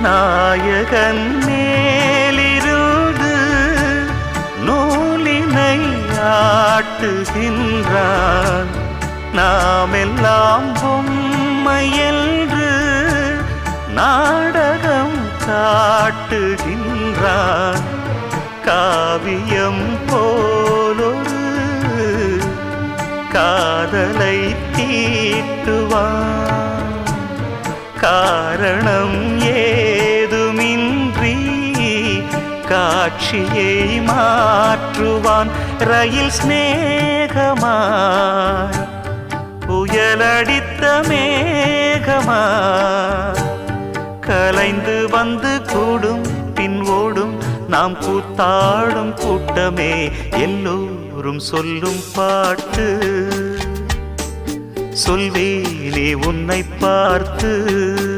நாயகன் மேலிருந்து நூலினை ஆட்டுகின்றான். நாமெல்லாம் பொம்மை என்று நாடகம் காட்டுகின்றான். காவியம் போலொரு காதலை தீட்டுவான். காரணம் ஏதுமின்றி காட்சியை மாற்றுவான். ரயில் சிநேகமாய் புயலடித்த மேகமாய் கலைந்து வந்து கூடும் பின் ஓடும் நாம் கூத்தாடும் கூட்டமே. எல்லோரும் சொல்லும் பாட்டு சொல்வேனே உன்னை பார்த்து.